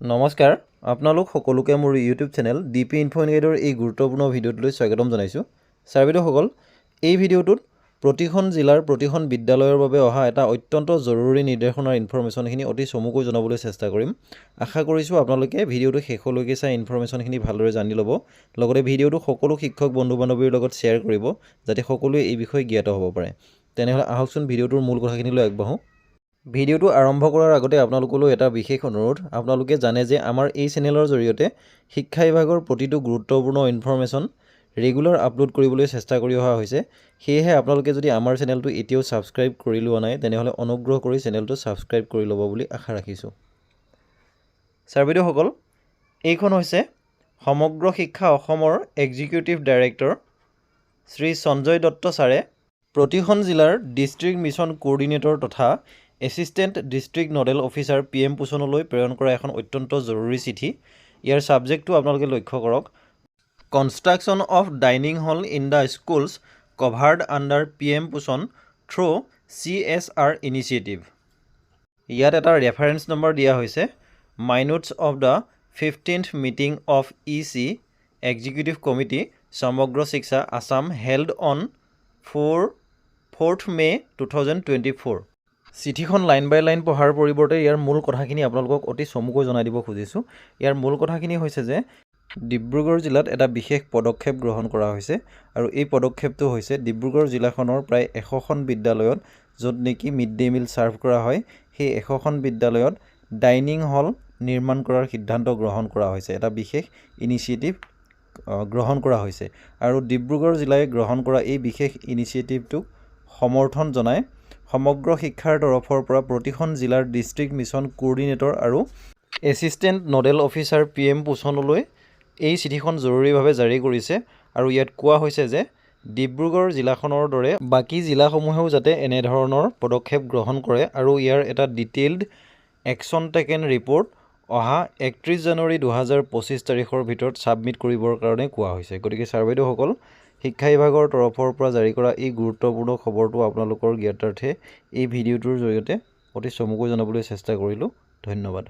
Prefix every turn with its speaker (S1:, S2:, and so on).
S1: নমস্কাৰ আপোনালোক সকলোকে মোৰ ইউটিউব চেনেল ডিপি ইনফোগাইডৰ এই গুৰুত্বপূৰ্ণ ভিডিঅ'টোলৈ স্বাগতম জনাইছোঁ। ছাৰ বাইদেউসকল, এই ভিডিঅ'টোত প্ৰতিখন জিলাৰ প্ৰতিখন বিদ্যালয়ৰ বাবে অহা এটা অত্যন্ত জৰুৰী নিৰ্দেশনাৰ ইনফৰমেশ্যনখিনি অতি চমুকৈ জনাবলৈ চেষ্টা কৰিম। আশা কৰিছোঁ আপোনালোকে ভিডিঅ'টো শেষলৈকে চাই ইনফৰমেশ্যনখিনি ভালদৰে জানি ল'ব, লগতে ভিডিঅ'টো সকলো শিক্ষক বন্ধু বান্ধৱীৰ লগত শ্বেয়াৰ কৰিব যাতে সকলোৱে এই বিষয়ে জ্ঞাত হ'ব পাৰে। তেনেহ'লে আহকচোন ভিডিঅ'টোৰ মূল কথাখিনিলৈ আগবাঢ়োঁ। ভিডিঅ'টো আৰম্ভ কৰাৰ আগতে আপোনালোকলৈ এটা বিশেষ অনুৰোধ। আপোনালোকে জানে যে আমাৰ এই চেনেলৰ জৰিয়তে শিক্ষা বিভাগৰ প্ৰতিটো গুৰুত্বপূৰ্ণ ইনফৰমেশ্যন ৰেগুলাৰ আপলোড কৰিবলৈ চেষ্টা কৰি অহা হৈছে। সেয়েহে আপোনালোকে যদি আমাৰ চেনেলটো এতিয়াও ছাবস্ক্ৰাইব কৰি লোৱা নাই তেনেহ'লে অনুগ্ৰহ কৰি চেনেলটো ছাবস্ক্ৰাইব কৰি ল'ব বুলি আশা ৰাখিছোঁ। ছাৰ বাইদেউসকল, এইখন হৈছে সমগ্ৰ শিক্ষা অসমৰ এক্সিকিউটিভ ডাইৰেক্টৰ শ্ৰী সঞ্জয় দত্ত ছাৰে প্ৰতিখন জিলাৰ ডিষ্ট্ৰিক্ট মিছন কোঅৰ্ডিনেটৰ তথা assistant district nodal officer PM পোষণলৈ প্ৰেৰণ কৰা এখন অত্যন্ত জৰুৰী চিঠি। ইয়াৰ ছাবজেক্টটো আপোনালোকে লক্ষ্য কৰক, construction of dining hall in the schools covered under PM Poshan through CSR initiative. ইয়াত এটা ৰেফাৰেঞ্চ নম্বৰ দিয়া হৈছে, minutes of the 15th meeting of EC executive committee Samagra Shiksha Assam held on 4th May 2024। চিঠিখন লাইন বাই লাইন পঢ়াৰ পৰিৱৰ্তে ইয়াৰ মূল কথাখিনি আপোনালোকক অতি চমুকৈ জনাই দিব খুজিছোঁ। ইয়াৰ মূল কথাখিনি হৈছে যে ডিব্ৰুগড় জিলাত এটা বিশেষ পদক্ষেপ গ্ৰহণ কৰা হৈছে, আৰু এই পদক্ষেপটো হৈছে ডিব্ৰুগড় জিলাখনৰ প্ৰায় 100খন বিদ্যালয়ত য'ত নেকি মিড ডে মিল ছাৰ্ভ কৰা হয়, সেই 100খন বিদ্যালয়ত ডাইনিং হল নিৰ্মাণ কৰাৰ সিদ্ধান্ত গ্ৰহণ কৰা হৈছে। এটা বিশেষ ইনিচিয়েটিভ গ্ৰহণ কৰা হৈছে, আৰু ডিব্ৰুগড় জিলাই গ্ৰহণ কৰা এই বিশেষ ইনিচিয়েটিভটোক সমৰ্থন জনাই সমগ্ৰ শিক্ষাৰ তৰফৰ পৰা প্ৰতিখন জিলাৰ ডিষ্ট্ৰিক্ট মিছন কোঅৰ্ডিনেটৰ আৰু এছিষ্টেণ্ট নডেল অফিচাৰ PM পোষণলৈ এই চিঠিখন জৰুৰীভাৱে জাৰি কৰিছে। আৰু ইয়াত কোৱা হৈছে যে ডিব্ৰুগড় জিলাখনৰ দৰে বাকী জিলাসমূহেও যাতে এনেধৰণৰ পদক্ষেপ গ্ৰহণ কৰে, আৰু ইয়াৰ এটা ডিটেইলড একশ্যন টেকেন ৰিপৰ্ট অহা 31 জানুৱাৰী 2025 তাৰিখৰ ভিতৰত ছাবমিট কৰিবৰ কাৰণে কোৱা হৈছে। গতিকে ছাৰ বাইদেউসকল, শিক্ষা বিভাগৰ তৰফৰ পৰা জাৰি কৰা এই গুৰুত্বপূৰ্ণ খবৰটো আপোনালোকৰ জ্ঞাতাৰ্থে এই ভিডিঅ'টোৰ জৰিয়তে অতি চমুকৈ জনাবলৈ চেষ্টা কৰিলোঁ। ধন্যবাদ।